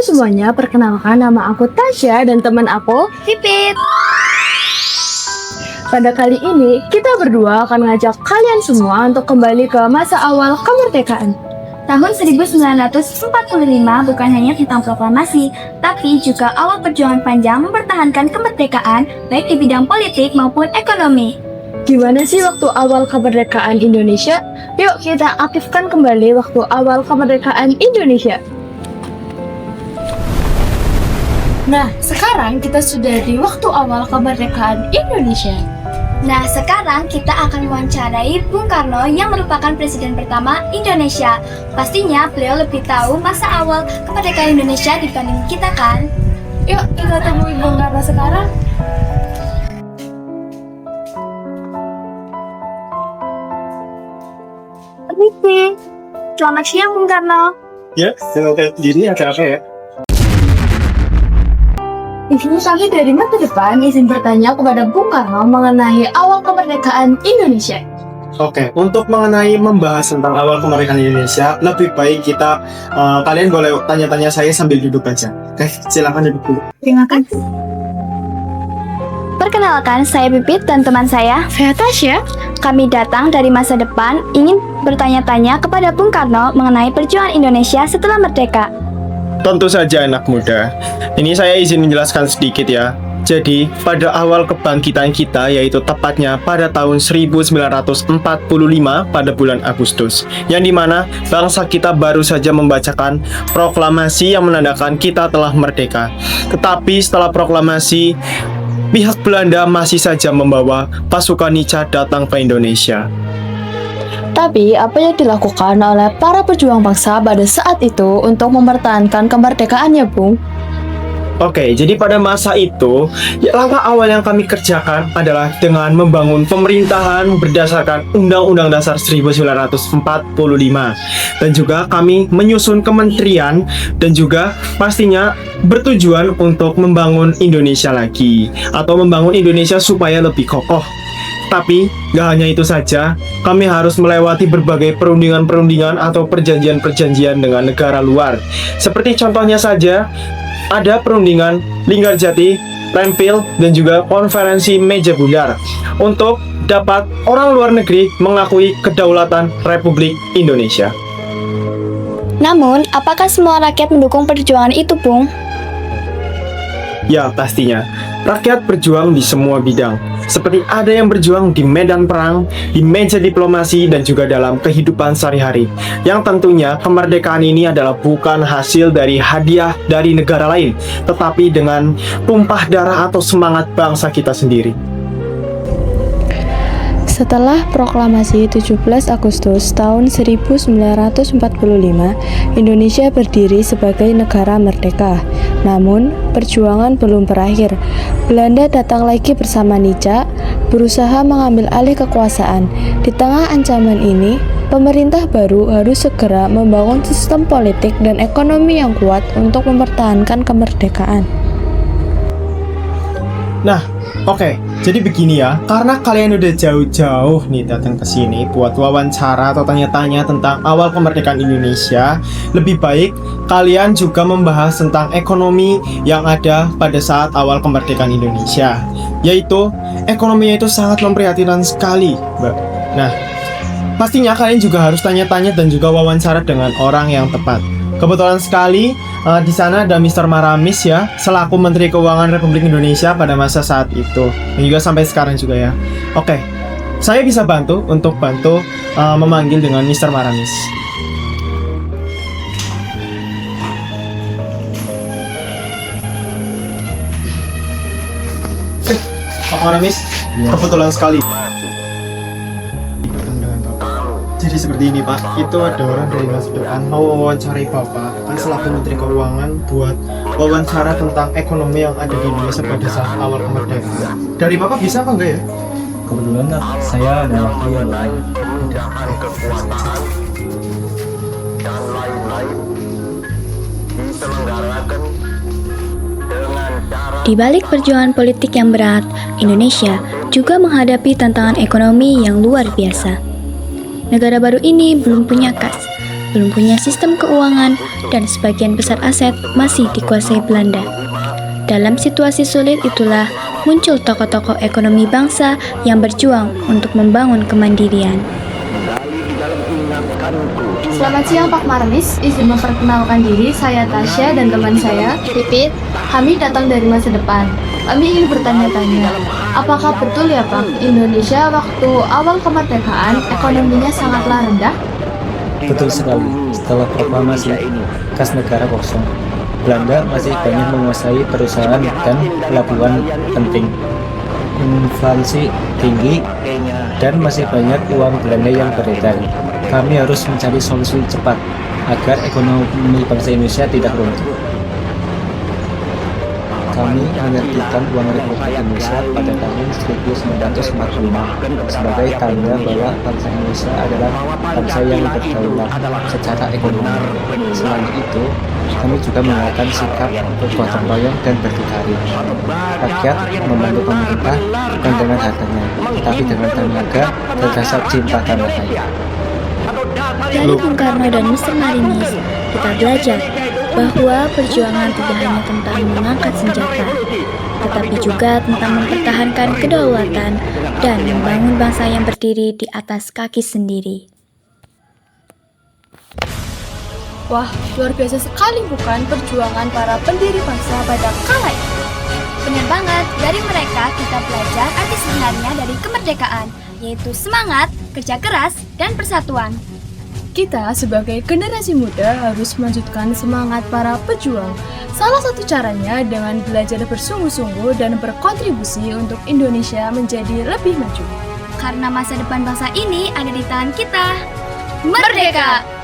semuanya, perkenalkan nama aku Tasya dan teman aku Pipit. Pada kali ini, kita berdua akan ngajak kalian semua untuk kembali ke masa awal kemerdekaan. Tahun 1945 bukan hanya tentang proklamasi, tapi juga awal perjuangan panjang mempertahankan kemerdekaan baik di bidang politik maupun ekonomi. Gimana sih waktu awal kemerdekaan Indonesia? Yuk kita aktifkan kembali waktu awal kemerdekaan Indonesia. Nah, sekarang kita sudah di waktu awal kemerdekaan Indonesia. Nah, sekarang kita akan mewawancarai Bung Karno yang merupakan presiden pertama Indonesia. Pastinya beliau lebih tahu masa awal kemerdekaan Indonesia dibanding kita kan? Yuk kita temui Bung Karno sekarang. Permisi. Selamat siang Bung Karno. Ya, kenalkan diri ada apa ya? Ibu kami dari masa depan izin bertanya kepada Bung Karno mengenai awal kemerdekaan Indonesia. Oke, untuk mengenai membahas tentang awal kemerdekaan Indonesia, lebih baik kita kalian boleh tanya-tanya saya sambil duduk aja. Oke, silakan duduk dulu. Terima kasih. Perkenalkan, saya Pipit dan teman saya. Saya Tasya. Kami datang dari masa depan ingin bertanya-tanya kepada Bung Karno mengenai perjuangan Indonesia setelah merdeka. Tentu saja anak muda. Ini saya izin menjelaskan sedikit ya. Jadi, pada awal kebangkitan kita, yaitu tepatnya pada tahun 1945 pada bulan Agustus, yang dimana bangsa kita baru saja membacakan proklamasi yang menandakan kita telah merdeka. Tetapi setelah proklamasi, pihak Belanda masih saja membawa pasukan Nica datang ke Indonesia. Tapi apa yang dilakukan oleh para pejuang bangsa pada saat itu untuk mempertahankan kemerdekaannya, Bung? Oke, jadi pada masa itu, langkah awal yang kami kerjakan adalah dengan membangun pemerintahan berdasarkan Undang-Undang Dasar 1945. Dan juga kami menyusun kementerian dan juga pastinya bertujuan untuk membangun Indonesia lagi atau membangun Indonesia supaya lebih kokoh. Tapi gak hanya itu saja, kami harus melewati berbagai perundingan-perundingan atau perjanjian-perjanjian dengan negara luar. Seperti contohnya saja, ada perundingan Linggarjati, Renville, dan juga konferensi Meja Bundar untuk dapat orang luar negeri mengakui kedaulatan Republik Indonesia. Namun, apakah semua rakyat mendukung perjuangan itu, Bung? Ya, pastinya. Rakyat berjuang di semua bidang. Seperti ada yang berjuang di medan perang, di meja diplomasi, dan juga dalam kehidupan sehari-hari. Yang tentunya kemerdekaan ini adalah bukan hasil dari hadiah dari negara lain, tetapi dengan tumpah darah atau semangat bangsa kita sendiri. Setelah proklamasi 17 Agustus tahun 1945, Indonesia berdiri sebagai negara merdeka. Namun, perjuangan belum berakhir. Belanda datang lagi bersama Nica, berusaha mengambil alih kekuasaan. Di tengah ancaman ini, pemerintah baru harus segera membangun sistem politik dan ekonomi yang kuat untuk mempertahankan kemerdekaan. Nah, oke, jadi begini ya, karena kalian udah jauh-jauh nih datang ke sini buat wawancara atau tanya-tanya tentang awal kemerdekaan Indonesia, lebih baik kalian juga membahas tentang ekonomi yang ada pada saat awal kemerdekaan Indonesia, yaitu ekonominya itu sangat memprihatinkan sekali, Mbak. Nah, pastinya kalian juga harus tanya-tanya dan juga wawancara dengan orang yang tepat. Kebetulan sekali di sana ada Mr. Maramis ya, selaku Menteri Keuangan Republik Indonesia pada masa saat itu, dan juga sampai sekarang juga ya. Oke, saya bisa bantu memanggil dengan Mr. Maramis. Pak Maramis, kebetulan sekali. Jadi seperti ini Pak, itu ada orang dari masa depan mau wawancarai Bapak kan selaku Menteri Keuangan buat wawancara tentang ekonomi yang ada di Indonesia pada saat awal kemerdekaan. Dari Bapak bisa apa enggak ya? Kebetulan saya ada waktu yang lain. Di balik perjuangan politik yang berat, Indonesia juga menghadapi tantangan ekonomi yang luar biasa. Negara baru ini belum punya kas. belum punya sistem keuangan, dan sebagian besar aset masih dikuasai Belanda. Dalam situasi sulit itulah muncul tokoh-tokoh ekonomi bangsa yang berjuang untuk membangun kemandirian. Selamat siang Pak Marlis, izin memperkenalkan diri, saya Tasya dan teman saya, Pipit. Kami datang dari masa depan. Kami ingin bertanya-tanya, apakah betul ya Pak, Indonesia waktu awal kemerdekaan ekonominya sangatlah rendah? Betul sekali. Setelah proklamasi kas negara kosong, Belanda masih banyak menguasai perusahaan dan pelabuhan penting. Inflasi tinggi dan masih banyak uang Belanda yang beredar. Kami harus mencari solusi cepat agar ekonomi bangsa Indonesia tidak runtuh. Kami menerbitkan uang Republik Indonesia pada tahun 1945 sebagai tanda bahwa bangsa Indonesia adalah bangsa yang berdaulat secara ekonomi. Selain itu, kami juga mengeluarkan sikap bergotong royong dan berdikari. Rakyat membantu pemerintah bukan dengan hartanya, tapi dengan tenaga dan rasa cinta tanah air. Dari Bung Karno dan Mr. Marinis, kita belajar bahwa perjuangan tidak hanya tentang mengangkat senjata, tetapi juga tentang mempertahankan kedaulatan dan membangun bangsa yang berdiri di atas kaki sendiri. Wah, luar biasa sekali bukan perjuangan para pendiri bangsa pada kala itu. Benar banget, dari mereka kita belajar arti sebenarnya dari kemerdekaan, yaitu semangat, kerja keras, dan persatuan. Kita sebagai generasi muda harus melanjutkan semangat para pejuang. Salah satu caranya dengan belajar bersungguh-sungguh dan berkontribusi untuk Indonesia menjadi lebih maju. Karena masa depan bangsa ini ada di tangan kita. Merdeka!